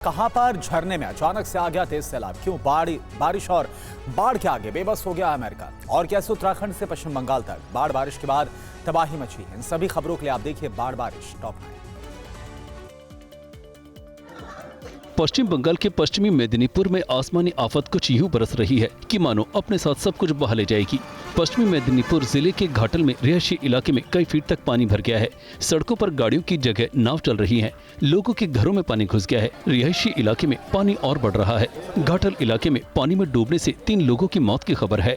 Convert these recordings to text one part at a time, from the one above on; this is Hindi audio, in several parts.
कहां पर झरने में अचानक से आ गया तेज सैलाब, क्यों बारिश और बाढ़ के आगे बेबस हो गया अमेरिका, और कैसे उत्तराखंड से पश्चिम बंगाल तक बाढ़ बारिश के बाद तबाही मची है। इन सभी खबरों के लिए आप देखिए बाढ़ बारिश टॉप 9। पश्चिम बंगाल के पश्चिमी मेदिनीपुर में आसमानी आफत कुछ यूं बरस रही है कि मानो अपने साथ सब कुछ बहा ले जाएगी। पश्चिमी मेदिनीपुर जिले के घाटल में रिहायशी इलाके में कई फीट तक पानी भर गया है। सड़कों पर गाड़ियों की जगह नाव चल रही हैं। लोगों के घरों में पानी घुस गया है। रिहायशी इलाके में पानी और बढ़ रहा है। घाटल इलाके में पानी में डूबने से 3 लोगों की मौत की खबर है।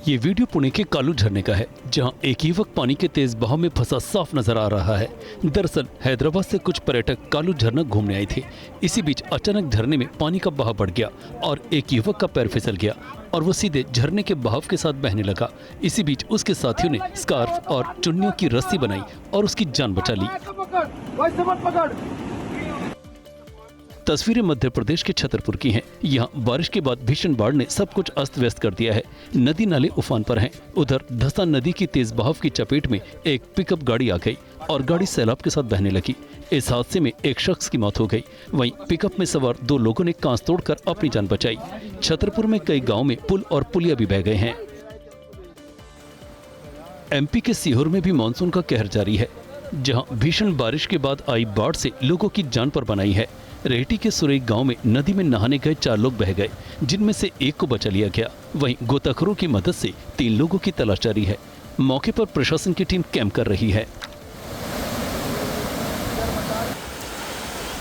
ये वीडियो पुणे के कालू झरने का है, जहां एक युवक पानी के तेज बहाव में फंसा साफ नजर आ रहा है। दरअसल हैदराबाद से कुछ पर्यटक कालू झरना घूमने आए थे। इसी बीच अचानक झरने में पानी का बहाव बढ़ गया और एक युवक का पैर फिसल गया और वो सीधे झरने के बहाव के साथ बहने लगा। इसी बीच उसके साथियों ने स्कार्फ और चुन्नियों की रस्सी बनाई और उसकी जान बचा ली। तस्वीरें मध्य प्रदेश के छतरपुर की हैं। यहाँ बारिश के बाद भीषण बाढ़ ने सब कुछ अस्त व्यस्त कर दिया है। नदी नाले उफान पर हैं। उधर धसा नदी की तेज बहाव की चपेट में एक पिकअप गाड़ी आ गई और गाड़ी सैलाब के साथ बहने लगी। इस हादसे में एक शख्स की मौत हो गई। वहीं पिकअप में सवार 2 लोगों ने कांच तोड़कर अपनी जान बचाई। छतरपुर में कई गाँव में पुल और पुलिया भी बह गए हैं। MP के सीहोर में भी मानसून का कहर जारी है, जहाँ भीषण बारिश के बाद आई बाढ़ से लोगों की जान पर बनाई है। रेहटी के सुरई गांव में नदी में नहाने गए 4 लोग बह गए, जिनमें से एक को बचा लिया गया। वहीं गोताखोरों की मदद से 3 लोगों की तलाश जारी है। मौके पर प्रशासन की टीम कैंप कर रही है।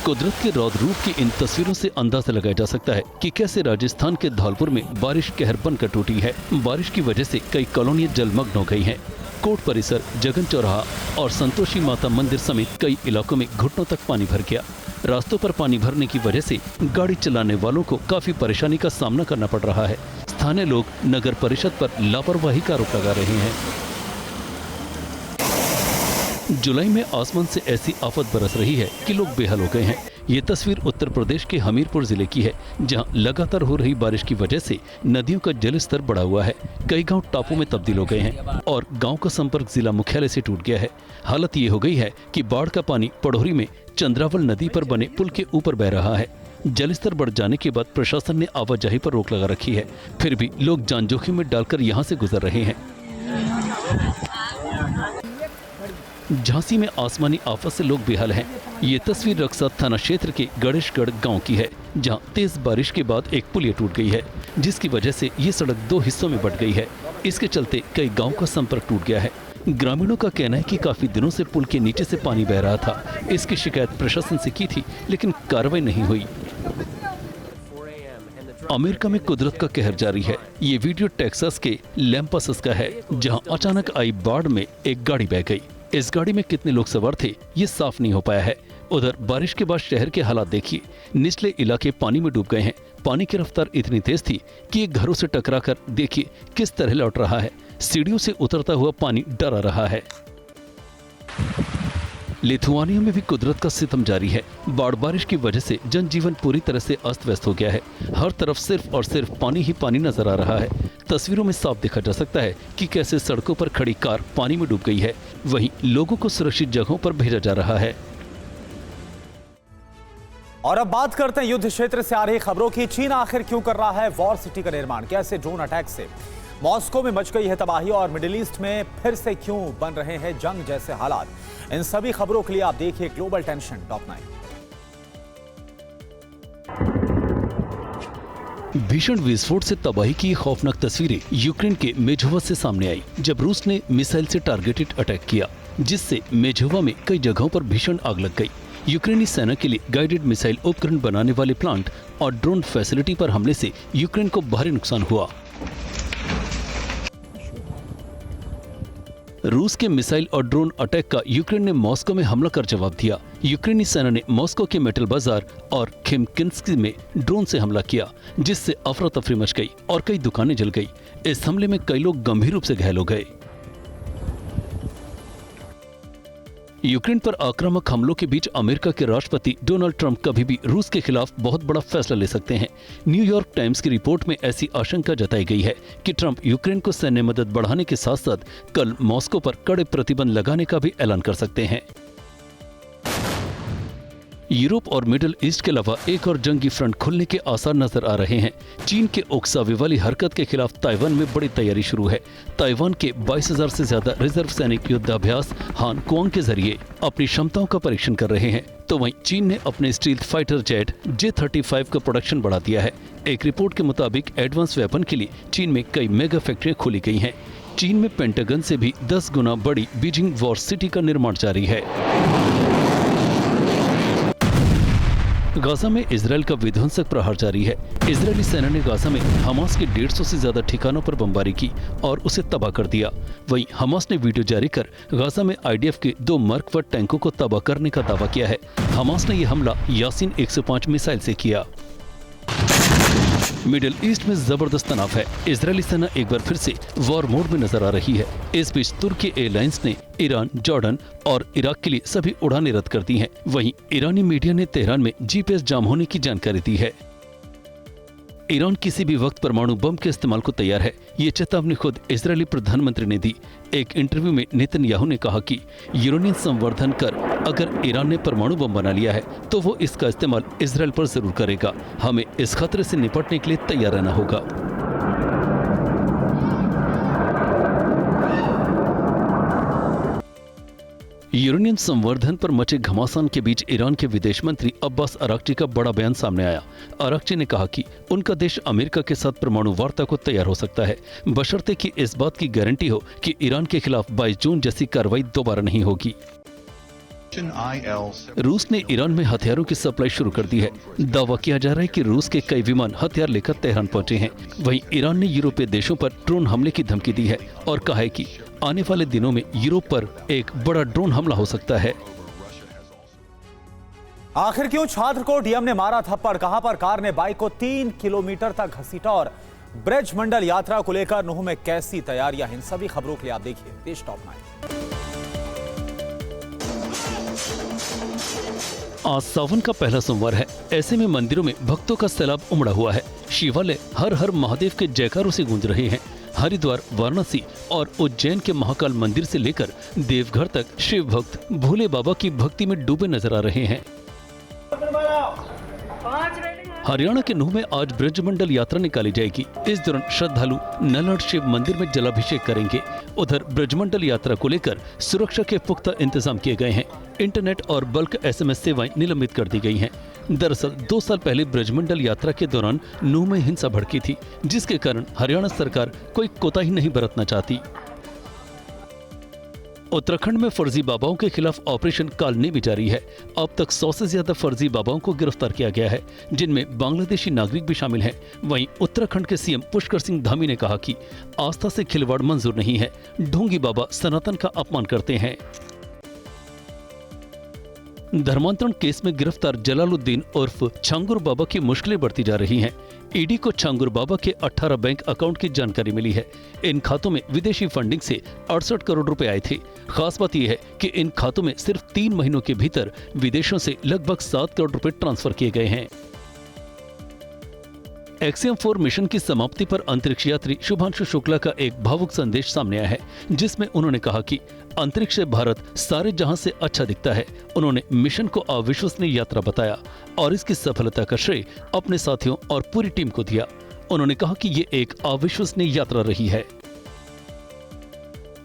कुदरत के रौद्र रूप की इन तस्वीरों से अंदाजा लगाया जा सकता है कि कैसे राजस्थान के धौलपुर में बारिश कहर बनकर टूटी है। बारिश की वजह से कई कॉलोनियां जलमग्न हो गई हैं। कोर्ट परिसर, जगन चौराहा और संतोषी माता मंदिर समेत कई इलाकों में घुटनों तक पानी भर गया। रास्तों पर पानी भरने की वजह से गाड़ी चलाने वालों को काफी परेशानी का सामना करना पड़ रहा है। स्थानीय लोग नगर परिषद पर लापरवाही का आरोप लगा रहे हैं। जुलाई में आसमान से ऐसी आफत बरस रही है कि लोग बेहाल हो गए हैं। ये तस्वीर उत्तर प्रदेश के हमीरपुर जिले की है, जहां लगातार हो रही बारिश की वजह से नदियों का जलस्तर बढ़ा हुआ है। कई गांव टापू में तब्दील हो गए हैं और गांव का संपर्क जिला मुख्यालय से टूट गया है। हालत ये हो गई है कि बाढ़ का पानी पड़ोरी में चंद्रावल नदी पर बने पुल के ऊपर बह रहा है। जलस्तर बढ़ जाने के बाद प्रशासन ने आवाजाही पर रोक लगा रखी है, फिर भी लोग जान जोखिम में डालकर यहाँ से गुजर रहे हैं। झांसी में आसमानी आफत से लोग बेहाल हैं। ये तस्वीर रक्सा थाना क्षेत्र के गणेशगढ़ गांव की है, जहां तेज बारिश के बाद एक पुलिया टूट गई है, जिसकी वजह से ये सड़क 2 हिस्सों में बंट गई है। इसके चलते कई गांव का संपर्क टूट गया है। ग्रामीणों का कहना है कि काफी दिनों से पुल के नीचे से पानी बह रहा था। इसकी शिकायत प्रशासन से की थी, लेकिन कार्रवाई नहीं हुई। अमेरिका में कुदरत का कहर जारी है। ये वीडियो टेक्सास के लैम्पासस का है, जहां अचानक आई बाढ़ में एक गाड़ी बह गई। इस गाड़ी में कितने लोग सवार थे ये साफ नहीं हो पाया है। उधर बारिश के बाद शहर के हालात देखिए। निचले इलाके पानी में डूब गए हैं। पानी की रफ्तार इतनी तेज थी कि ये घरों से टकराकर देखिए किस तरह लौट रहा है। सीढ़ियों से उतरता हुआ पानी डरा रहा है। लिथुआनिया में भी कुदरत का सितम जारी है। बाढ़ बारिश की वजह से जनजीवन पूरी तरह से अस्त व्यस्त हो गया है। हर तरफ सिर्फ और सिर्फ पानी ही पानी नजर आ रहा है। तस्वीरों में साफ देखा जा सकता है कि कैसे सड़कों पर खड़ी कार पानी में डूब गई है। वहीं लोगों को सुरक्षित जगहों पर भेजा जा रहा है। और अब बात करते हैं युद्ध क्षेत्र से आ रही खबरों की। चीन आखिर क्यों कर रहा है वॉर सिटी का निर्माण? कैसे ड्रोन अटैक से मॉस्को में मच गई है तबाही, और मिडिल ईस्ट में फिर से क्यों बन रहे हैं जंग जैसे हालात? इन सभी खबरों के लिए आप देखिए ग्लोबल टेंशन टॉप 9। भीषण विस्फोट से तबाही की खौफनाक तस्वीरें यूक्रेन के मेझोवा से सामने आई, जब रूस ने मिसाइल से टारगेटेड अटैक किया, जिससे मेझोवा में कई जगहों पर भीषण आग लग गई। यूक्रेनी सेना के लिए गाइडेड मिसाइल उपकरण बनाने वाले प्लांट और ड्रोन फैसिलिटी पर हमले से यूक्रेन को भारी नुकसान हुआ। रूस के मिसाइल और ड्रोन अटैक का यूक्रेन ने मॉस्को में हमला कर जवाब दिया। यूक्रेनी सेना ने मॉस्को के मेटल बाजार और खिमकिन्स्की में ड्रोन से हमला किया, जिससे अफरा तफरी मच गई और कई दुकानें जल गई। इस हमले में कई लोग गंभीर रूप से घायल हो गए। यूक्रेन पर आक्रामक हमलों के बीच अमेरिका के राष्ट्रपति डोनाल्ड ट्रंप कभी भी रूस के खिलाफ बहुत बड़ा फैसला ले सकते हैं। न्यूयॉर्क टाइम्स की रिपोर्ट में ऐसी आशंका जताई गई है कि ट्रंप यूक्रेन को सैन्य मदद बढ़ाने के साथ साथ कल मॉस्को पर कड़े प्रतिबंध लगाने का भी ऐलान कर सकते हैं। यूरोप और मिडिल ईस्ट के अलावा एक और जंगी फ्रंट खुलने के आसार नजर आ रहे हैं। चीन के उकसावे वाली हरकत के खिलाफ ताइवान में बड़ी तैयारी शुरू है। ताइवान के 22,000 से ज्यादा रिजर्व सैनिक युद्धाभ्यास हान कुआंग के जरिए अपनी क्षमताओं का परीक्षण कर रहे हैं। तो वहीं चीन ने अपने स्टील्थ फाइटर जेट J-35 का प्रोडक्शन बढ़ा दिया है। एक रिपोर्ट के मुताबिक एडवांस वेपन के लिए चीन में कई मेगा फैक्ट्रियां खोली गई हैं। चीन में पेंटागन से भी 10 गुना बड़ी बीजिंग वॉर सिटी का निर्माण जारी है। गाजा में इजरायल का विध्वंसक प्रहार जारी है। इजरायली सेना ने गाजा में हमास के 150 से ज्यादा ठिकानों पर बमबारी की और उसे तबाह कर दिया। वहीं हमास ने वीडियो जारी कर गाजा में IDF के 2 मर्क व टैंकों को तबाह करने का दावा किया है। हमास ने यह हमला यासीन 105 मिसाइल से किया। मिडिल ईस्ट में जबरदस्त तनाव है। इजरायली सेना एक बार फिर से वॉर मोड में नजर आ रही है। इस बीच तुर्की एयरलाइंस ने ईरान, जॉर्डन और इराक के लिए सभी उड़ानें रद्द कर दी हैं। वहीं ईरानी मीडिया ने तेहरान में GPS जाम होने की जानकारी दी है। ईरान किसी भी वक्त परमाणु बम के इस्तेमाल को तैयार है। ये चेतावनी खुद इजरायली प्रधानमंत्री ने दी। एक इंटरव्यू में नेतन्याहू ने कहा कि यूरेनियम संवर्धन कर अगर ईरान ने परमाणु बम बना लिया है तो वो इसका इस्तेमाल इजरायल पर जरूर करेगा। हमें इस खतरे से निपटने के लिए तैयार रहना होगा। यूरेनियम संवर्धन पर मचे घमासान के बीच ईरान के विदेश मंत्री अब्बास अराक्ची का बड़ा बयान सामने आया। अराक्ची ने कहा कि उनका देश अमेरिका के साथ परमाणु वार्ता को तैयार हो सकता है, बशर्ते कि इस बात की गारंटी हो कि ईरान के खिलाफ 22 जून जैसी कार्रवाई दोबारा नहीं होगी। रूस ने ईरान में हथियारों की सप्लाई शुरू कर दी है। दावा किया जा रहा है कि रूस के कई विमान हथियार लेकर तेहरान पहुंचे हैं। वहीं ईरान ने यूरोपीय देशों पर ड्रोन हमले की धमकी दी है और कहा है कि आने वाले दिनों में यूरोप पर एक बड़ा ड्रोन हमला हो सकता है। आखिर क्यों छात्र को डीएम ने मारा थप्पड़? कहां पर कार ने बाइक को 3 किलोमीटर तक घसीटा और ब्रज मंडल यात्रा को लेकर नूह में कैसी तैयारियां? इन सभी खबरों के लिए आप देखिए देश टॉप 9। आज सावन का पहला सोमवार है। ऐसे में मंदिरों में भक्तों का सैलाब उमड़ा हुआ है। शिवालय हर हर महादेव के जयकारों से गूंज रहे हैं। हरिद्वार, वाराणसी और उज्जैन के महाकाल मंदिर से लेकर देवघर तक शिव भक्त भोले बाबा की भक्ति में डूबे नजर आ रहे हैं। हरियाणा के नूह में आज ब्रजमंडल यात्रा निकाली जाएगी। इस दौरान श्रद्धालु नलहट शिव मंदिर में जलाभिषेक करेंगे। उधर ब्रजमंडल यात्रा को लेकर सुरक्षा के पुख्ता इंतजाम किए गए हैं। इंटरनेट और बल्क SMS सेवाएं निलंबित कर दी गई हैं। दरअसल 2 साल पहले ब्रजमंडल यात्रा के दौरान नूह में हिंसा भड़की थी, जिसके कारण हरियाणा सरकार कोई कोताही नहीं बरतना चाहती। उत्तराखंड में फर्जी बाबाओं के खिलाफ ऑपरेशन कालनी भी जारी है। अब तक 100 से ज्यादा फर्जी बाबाओं को गिरफ्तार किया गया है, जिनमें बांग्लादेशी नागरिक भी शामिल हैं। वहीं उत्तराखंड के CM पुष्कर सिंह धामी ने कहा कि आस्था से खिलवाड़ मंजूर नहीं है। ढोंगी बाबा सनातन का अपमान करते हैं। धर्मांतरण केस में गिरफ्तार जलालुद्दीन उर्फ छांगुर बाबा की मुश्किलें बढ़ती जा रही हैं। ईडी को छांगुर बाबा के 18 बैंक अकाउंट की जानकारी मिली है। इन खातों में विदेशी फंडिंग से 68 करोड़ रुपए आए थे। खास बात यह है कि इन खातों में सिर्फ 3 महीनों के भीतर विदेशों से लगभग 7 करोड़ रुपए ट्रांसफर किए गए हैं। एक्सियम 4 मिशन की समाप्ति पर अंतरिक्ष यात्री शुभांशु शुक्ला का एक भावुक संदेश सामने आया है, जिसमें उन्होंने कहा कि अंतरिक्ष से भारत सारे जहां से अच्छा दिखता है। उन्होंने मिशन को अविश्वसनीय यात्रा बताया और इसकी सफलता का श्रेय अपने साथियों और पूरी टीम को दिया। उन्होंने कहा कि ये एक अविश्वसनीय यात्रा रही है।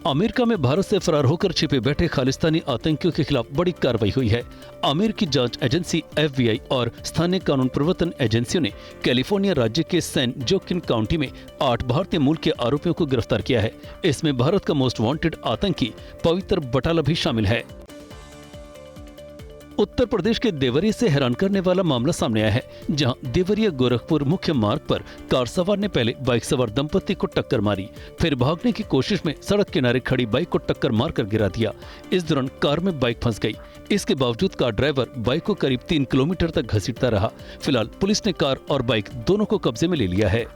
अमेरिका में भारत से फरार होकर छिपे बैठे खालिस्तानी आतंकियों के खिलाफ बड़ी कार्रवाई हुई है। अमेरिकी जांच एजेंसी FBI और स्थानीय कानून प्रवर्तन एजेंसियों ने कैलिफोर्निया राज्य के सैन जोकिन काउंटी में 8 भारतीय मूल के आरोपियों को गिरफ्तार किया है। इसमें भारत का मोस्ट वांटेड आतंकी पवित्र बटाला भी शामिल है। उत्तर प्रदेश के देवरिया से हैरान करने वाला मामला सामने आया है, जहां देवरिया गोरखपुर मुख्य मार्ग पर कार सवार ने पहले बाइक सवार दंपति को टक्कर मारी, फिर भागने की कोशिश में सड़क किनारे खड़ी बाइक को टक्कर मारकर गिरा दिया। इस दौरान कार में बाइक फंस गई। इसके बावजूद कार ड्राइवर बाइक को करीब 3 किलोमीटर तक घसीटता रहा। फिलहाल पुलिस ने कार और बाइक दोनों को कब्जे में ले लिया है।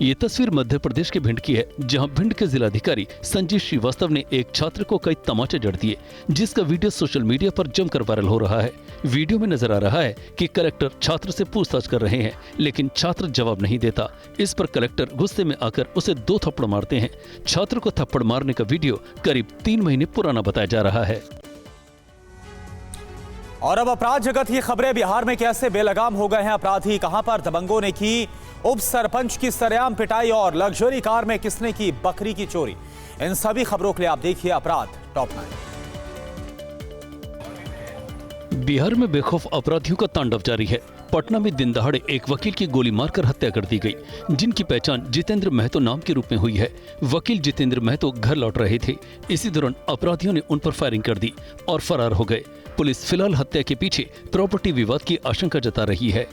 ये तस्वीर मध्य प्रदेश के भिंड की है, जहां भिंड के जिलाधिकारी संजीव श्रीवास्तव ने एक छात्र को कई तमाचे जड़ दिए, जिसका वीडियो सोशल मीडिया पर जमकर वायरल हो रहा है। वीडियो में नजर आ रहा है कि कलेक्टर छात्र से पूछताछ कर रहे हैं, लेकिन छात्र जवाब नहीं देता। इस पर कलेक्टर गुस्से में आकर उसे 2 थप्पड़ मारते हैं। छात्र को थप्पड़ मारने का वीडियो करीब 3 महीने पुराना बताया जा रहा है। और अब अपराध जगत की खबरें। बिहार में कैसे बेलगाम हो गए हैं अपराधी, कहां पर दबंगों ने की उप सरपंच की सरेआम पिटाई और लग्जरी कार में किसने की बकरी की चोरी। इन सभी खबरों के लिए आप देखिए अपराध टॉप 9। बिहार में बेखौफ अपराधियों का तांडव जारी है। पटना में दिन दहाड़े एक वकील की गोली मारकर हत्या कर दी गई, जिनकी पहचान जितेंद्र महतो नाम के रूप में हुई है। वकील जितेंद्र महतो घर लौट रहे थे। इसी दौरान अपराधियों ने उन पर फायरिंग कर दी और फरार हो गए। पुलिस फिलहाल हत्या के पीछे प्रॉपर्टी विवाद की आशंका जता रही है।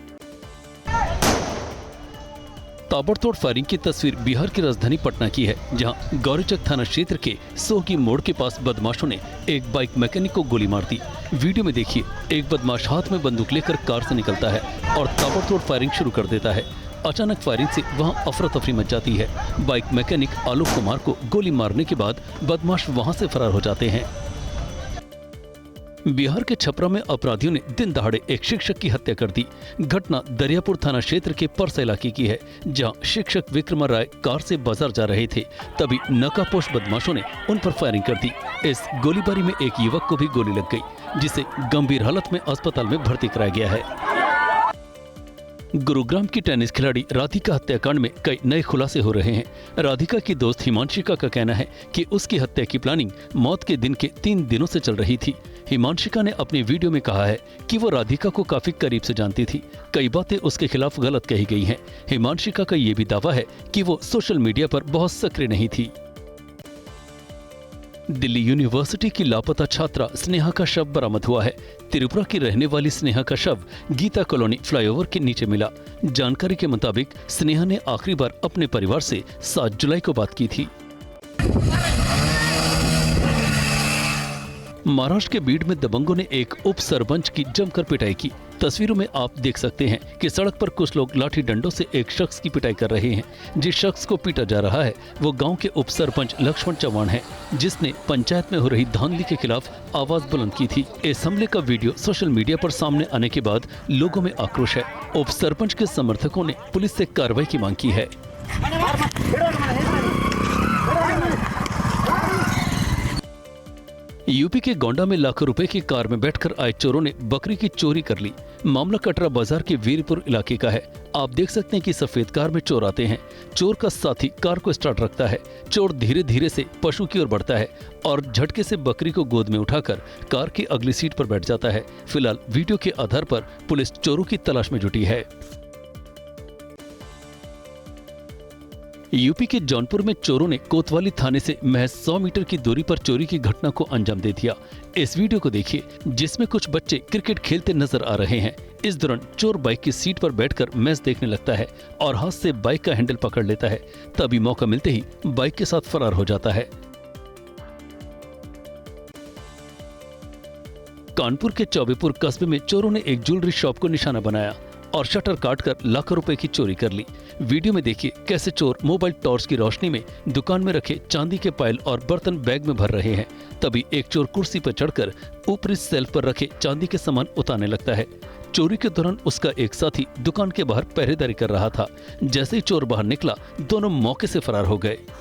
ताबड़तोड़ फायरिंग की तस्वीर बिहार की राजधानी पटना की है, जहां गौरीचक थाना क्षेत्र के सोहगी मोड़ के पास बदमाशों ने एक बाइक मैकेनिक को गोली मार दी। वीडियो में देखिए, एक बदमाश हाथ में बंदूक लेकर कार से निकलता है और ताबड़तोड़ फायरिंग शुरू कर देता है। अचानक फायरिंग से वहां अफरा तफरी मच जाती है। बाइक मैकेनिक आलोक कुमार को गोली मारने के बाद बदमाश वहां से फरार हो जाते हैं। बिहार के छपरा में अपराधियों ने दिन दहाड़े एक शिक्षक की हत्या कर दी। घटना दरियापुर थाना क्षेत्र के परसा इलाके की है, जहां शिक्षक विक्रम राय कार से बाजार जा रहे थे। तभी नकाबपोश बदमाशों ने उन पर फायरिंग कर दी। इस गोलीबारी में एक युवक को भी गोली लग गई, जिसे गंभीर हालत में अस्पताल में भर्ती कराया गया है। गुरुग्राम की टेनिस खिलाड़ी राधिका हत्याकांड में कई नए खुलासे हो रहे हैं। राधिका की दोस्त हिमांशिका का कहना है कि उसकी हत्या की प्लानिंग मौत के दिन के 3 दिनों से चल रही थी। हिमांशिका ने अपने वीडियो में कहा है कि वो राधिका को काफी करीब से जानती थी। कई बातें उसके खिलाफ गलत कही गई हैं। हिमांशिका का ये भी दावा है कि वो सोशल मीडिया पर बहुत सक्रिय नहीं थी। दिल्ली यूनिवर्सिटी की लापता छात्रा स्नेहा का शव बरामद हुआ है। त्रिपुरा की रहने वाली स्नेहा का शव गीता कॉलोनी फ्लाईओवर के नीचे मिला। जानकारी के मुताबिक स्नेहा ने आखिरी बार अपने परिवार से 7 जुलाई को बात की थी। महाराष्ट्र के बीड में दबंगों ने एक उप सरपंच की जमकर पिटाई की। तस्वीरों में आप देख सकते हैं कि सड़क पर कुछ लोग लाठी डंडों से एक शख्स की पिटाई कर रहे हैं। जिस शख्स को पीटा जा रहा है वो गांव के उप सरपंच लक्ष्मण चौहान है, जिसने पंचायत में हो रही धांधली के खिलाफ आवाज बुलंद की थी। इस हमले का वीडियो सोशल मीडिया पर सामने आने के बाद लोगों में आक्रोश है। उप सरपंच के समर्थकों ने पुलिस से कार्रवाई की मांग की है। यूपी के गोंडा में लाखों रुपए की कार में बैठकर आए चोरों ने बकरी की चोरी कर ली। मामला कटरा बाजार के वीरपुर इलाके का है। आप देख सकते हैं कि सफेद कार में चोर आते हैं। चोर का साथी कार को स्टार्ट रखता है। चोर धीरे धीरे से पशु की ओर बढ़ता है और झटके से बकरी को गोद में उठाकर कार की अगली सीट पर बैठ जाता है। फिलहाल वीडियो के आधार पर पुलिस चोरों की तलाश में जुटी है। यूपी के जौनपुर में चोरों ने कोतवाली थाने से महज 100 मीटर की दूरी पर चोरी की घटना को अंजाम दे दिया। इस वीडियो को देखिए, जिसमें कुछ बच्चे क्रिकेट खेलते नजर आ रहे हैं। इस दौरान चोर बाइक की सीट पर बैठकर मैच देखने लगता है और हाथ से बाइक का हैंडल पकड़ लेता है। तभी मौका मिलते ही बाइक के साथ फरार हो जाता है। कानपुर के चौबेपुर कस्बे में चोरों ने एक ज्वेलरी शॉप को निशाना बनाया और शटर काटकर लाखों रुपए की चोरी कर ली। वीडियो में देखिए कैसे चोर मोबाइल टॉर्च की रोशनी में दुकान में रखे चांदी के पायल और बर्तन बैग में भर रहे हैं। तभी एक चोर कुर्सी पर चढ़कर ऊपरी सेल्फ पर रखे चांदी के सामान उतारने लगता है। चोरी के दौरान उसका एक साथी दुकान के बाहर पहरेदारी कर रहा था। जैसे ही चोर बाहर निकला, दोनों मौके से फरार हो गए।